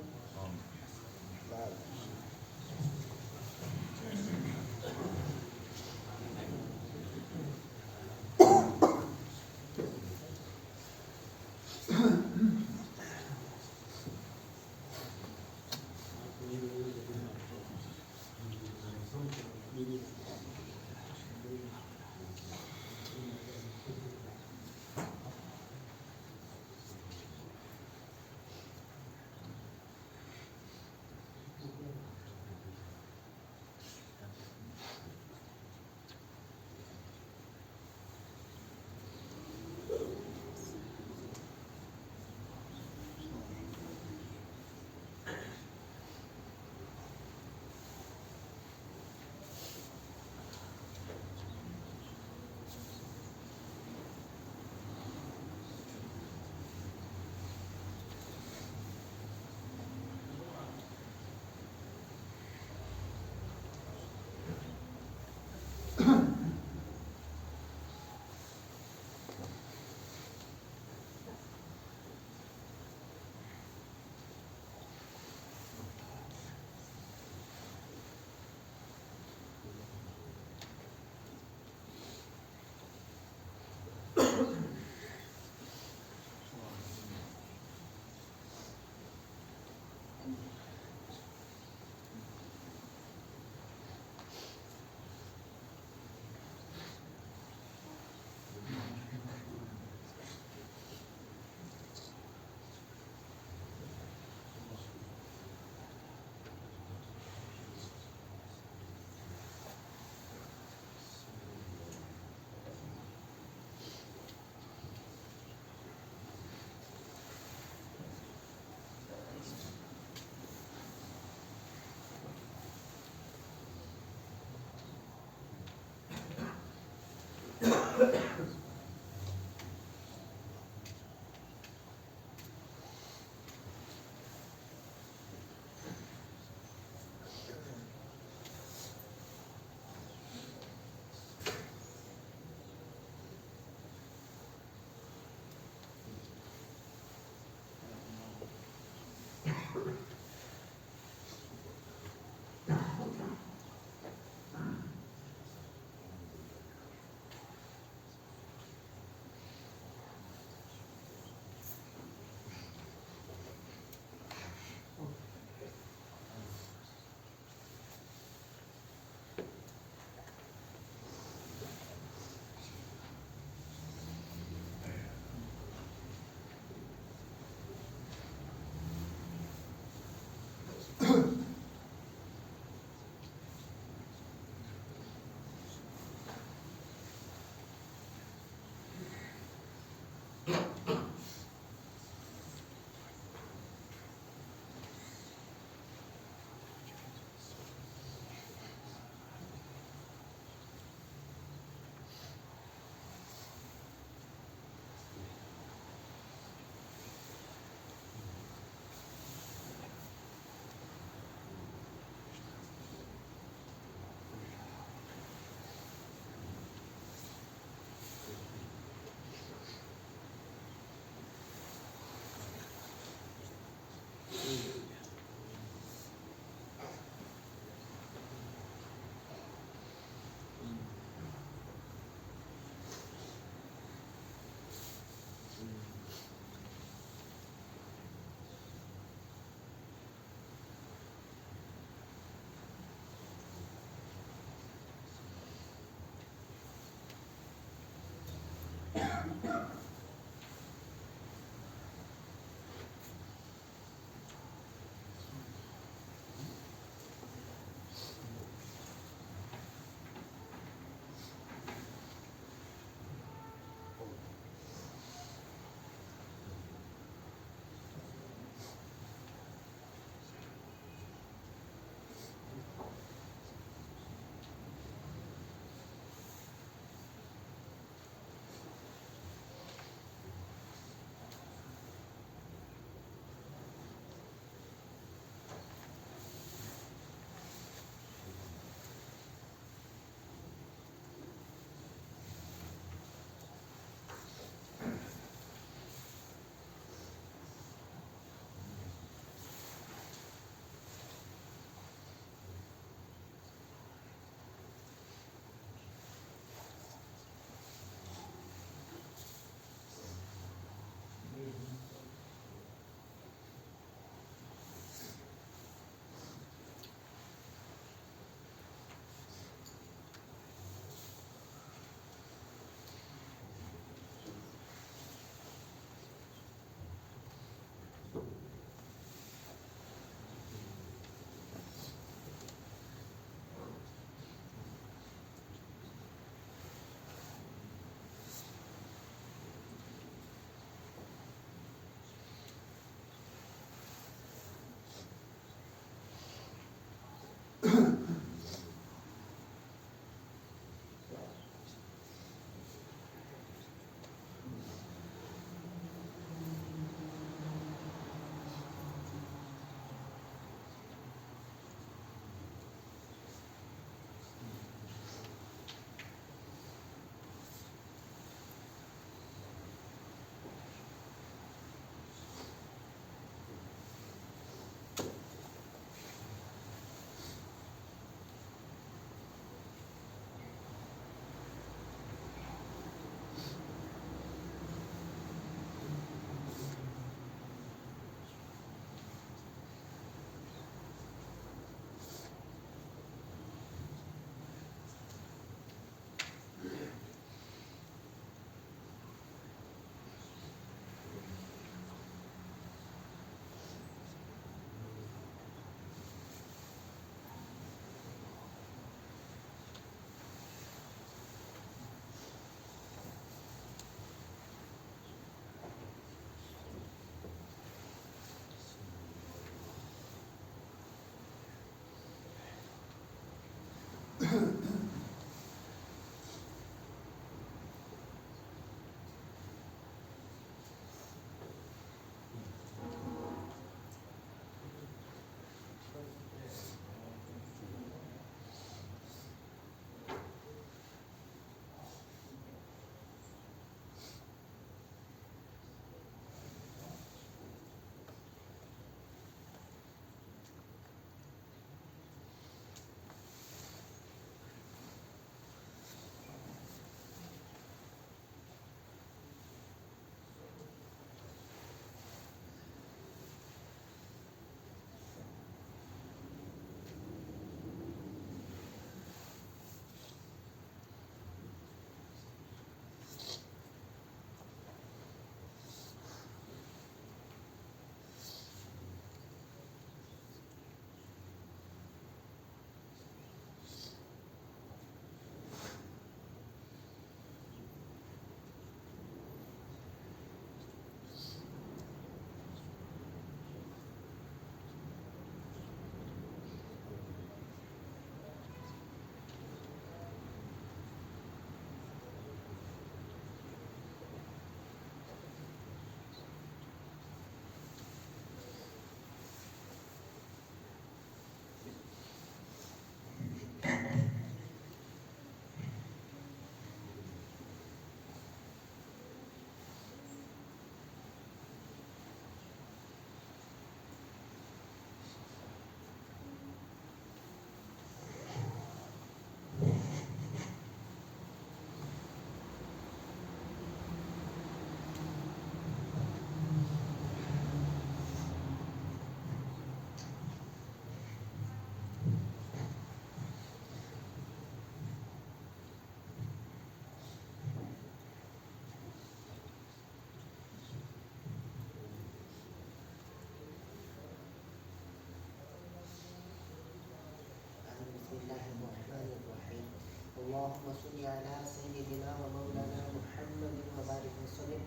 اللهم صل على سيدنا ومولانا محمد وبارك وسلم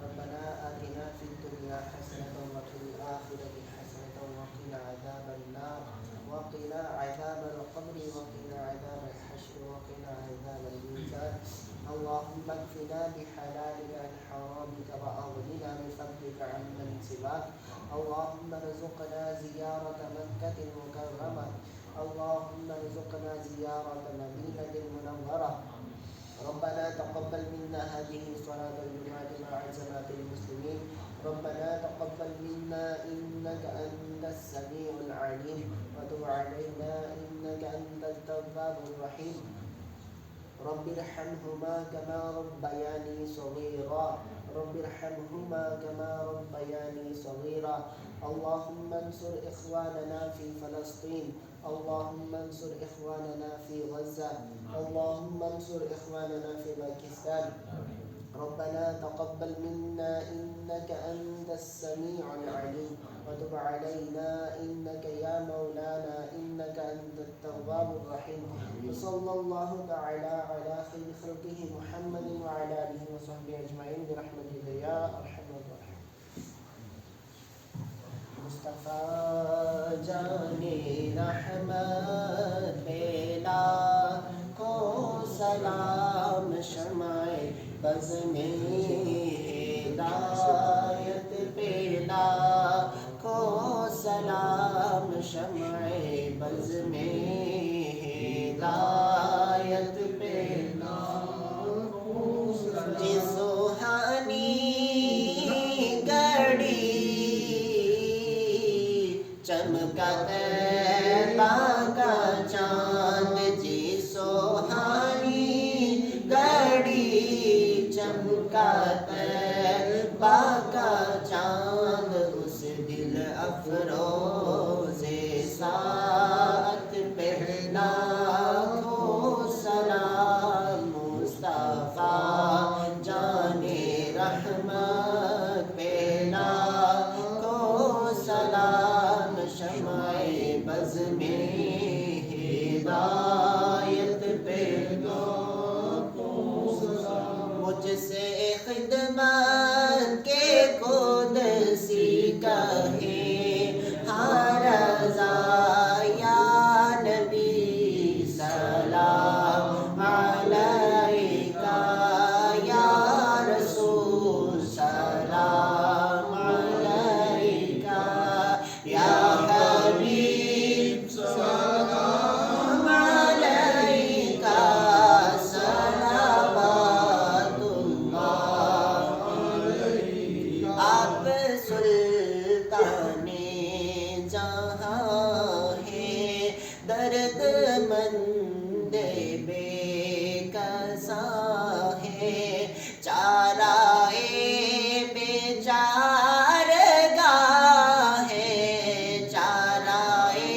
ربنا آتنا في الدنيا حسنة وفي الآخرة حسنة وقنا عذاب النار وقنا عذاب القبر وقنا عذاب الحشر وقنا عذاب الميزان اللهم اكفنا بحلالك عن حرامك وأغننا بفضلك عمن سواك اللهم ارزقنا زيارة مكة المكرمة اللهم ارزقنا زيارة مدينة المنورة ربنا تقبل منا هذه صلاة الجمعة مع جماعة المسلمين ربنا تقبل منا إنك أنت السميع العليم وتب علينا إنك أنت التواب الرحيم رب ارحمهما كما ربياني صغيرا رب ارحمهما كما ربياني صغيرا اللهم انصر إخواننا في فلسطين اللهم انصر إخواننا في غزة اللهم انصر إخواننا في باكستان ربنا تقبل منا إنك أنت السميع العليم وتب علينا إنك يا مولانا إنك أنت التواب الرحيم صلى الله تعالى على خير خلقه محمد وعلى آله وصحبه أجمعين برحمتك يا أرحم الراحمين مصطفیٰ جانے رحمت بیلا کو سلام شمع بز میں ہدایت بیلا کو سلام شمع بز میں ہدایت بیلا جس سوہانی گڑی چمکا طیبہ کا چاند جی سوہانی گھڑی چمکا طیبہ کا چاند اس دل افروز ساعت پہ لاکھوں سلام مصطفیٰ جانے رحمت پہ لاکھوں سلام شمع بز میں ہدایت پہ مجھ سے خدمت کے قدسی کہے ہاں رضا یا نبی سلام علیکہ یا رسول سلام علیکہ یا حبیب سلام علیکہ صلوات اللہ آپ سلطان جہاں ہے درد مند بے کسا ہے چارائے بیچارگاہ ہے چارائے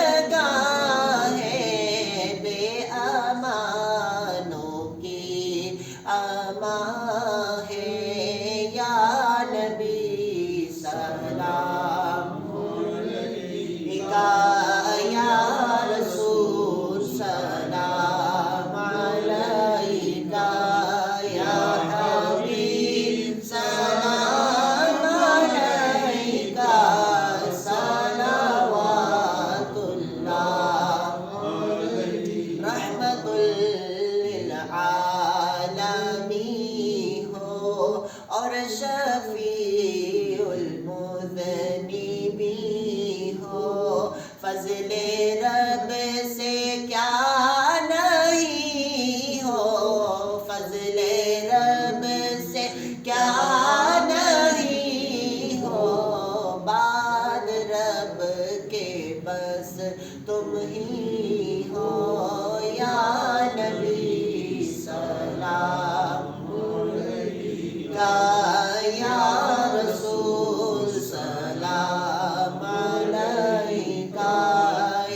بیچارگاہ ہے بے امانوں کی امان ہے یا نبی سلام علیکہ یا رسول سلام علیکہ یا حبیب سلام علیکہ صلوات اللہ رحمت للعالمین ہو اور شفیع المذنبین ہو فضل رب سے کیا نہیں ہو فضل رب سے کیا نہیں ہو بعد رب کے بس تم ہی ہو یا نبی سلام علیکہ یا رسول سلام علیکہ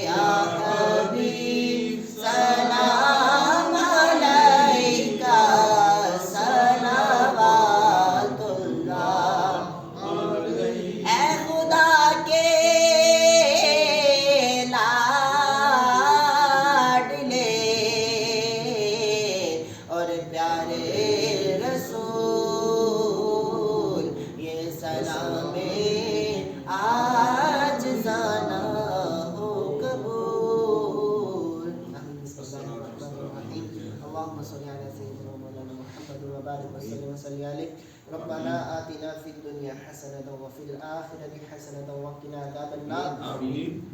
یا حبیب سلام علیکہ صلوات اللہ اے خدا کے لاڈلے ربنا آتنا فی الدنیا حسنۃ وفی الآخرۃ حسنۃ وقنا عذاب النار.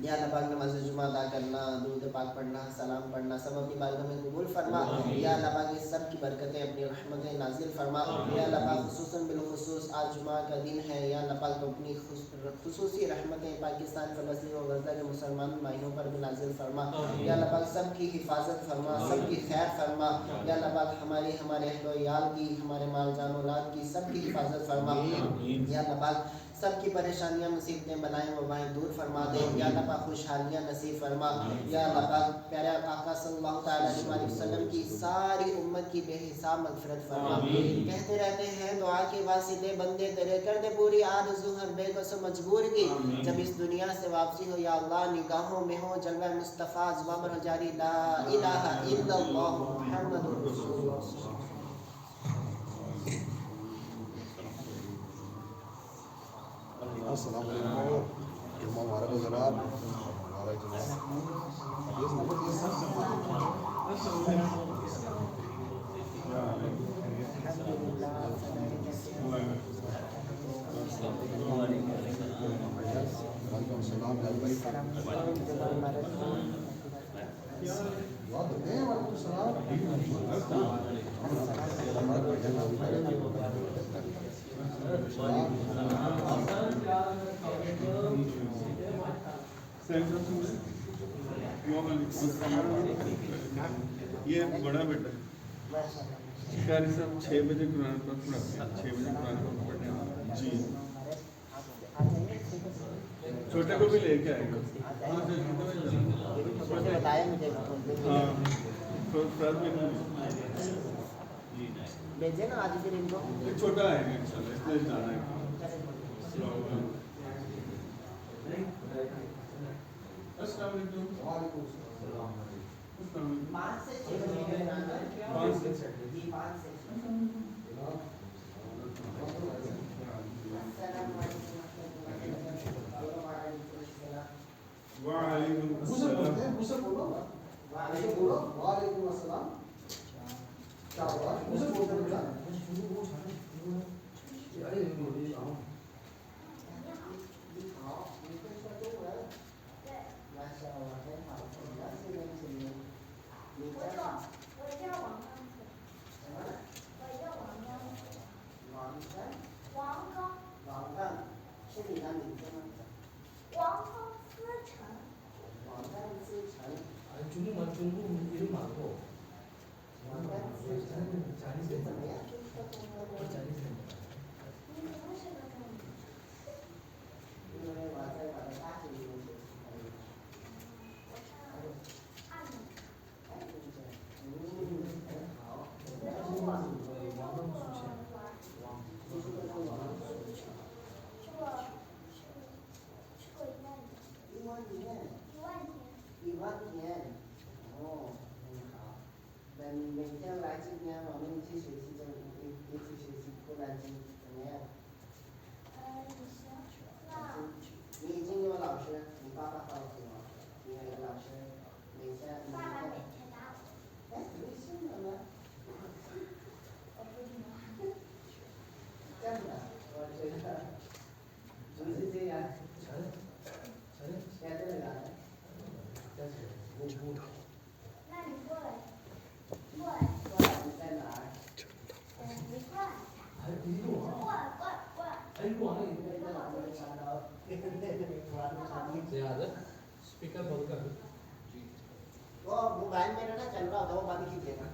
یا اللہ پاک نماز جمعہ ادا کرنا, درود پاک پڑھنا, سلام پڑھنا سب اپنی بارگاہ میں قبول فرما. یا اللہ پاک اس سب کی برکتیں اپنی رحمتیں نازل فرما. یا اللہ پاک خصوصاً بالخصوص آج جمعہ کا دن ہے, یا اللہ پاک تو اپنی خصوصی رحمتیں پاکستان, فلسطین و غزہ کے مسلمان بھائیوں پر بھی نازل فرما. یا اللہ پاک سب کی حفاظت فرما, سب کی خیر فرما. یا اللہ پاک ہمارے اہل و عیال کی, ہمارے مال جان اولاد کی سب کی حفاظت فرما. یا اللہ پاک سب کی پریشانیاں مصیبتیں بلائیں وبائیں دور فرما دے. یا اللہ پاک خوشحالیاں نصیب فرما. یا اللہ پاک پیارے آقا صلی اللہ تعالیٰ علیہ وسلم کی ساری امت کی بے حساب مغفرت فرما. کہتے رہتے ہیں دعا کے واسطے بندے تیرے کر دے پوری آد ظہر بے کس و مجبور کی. جب اس دنیا سے واپسی ہو یا اللہ نگاہوں میں ہو جلوہ مصطفیٰ, زبان پر ہو جاری لا الہ الا اللہ محمد رسول اللہ. السلام علیکم. جمعہ مبارک ہو جناب. ہمارا جناب وعلیکم السلام بھائی. وعلیکم السلام. یہ بڑا بیٹا شکاری صاحب 6 بجے قرآن پاک پڑھاتے ہیں, 6 بجے قرآن پاک پڑھنے ہیں. جی چھوٹے کو بھی لے کے آئے گا. ہاں بھیجے نا آج پھر ان کو. چھوٹا آئے گا ان شاء اللہ, اس لیے جانا ہے. السلام علیکم. وعلیکم السلام. پانچ سے چھ بجے وعلیکم وعلیکم السلام. کیا ہوا مجھے بولتے بیٹا. وہ موبائل میں نا چل رہا ہوتا ہے, وہ بند کیجیے گا.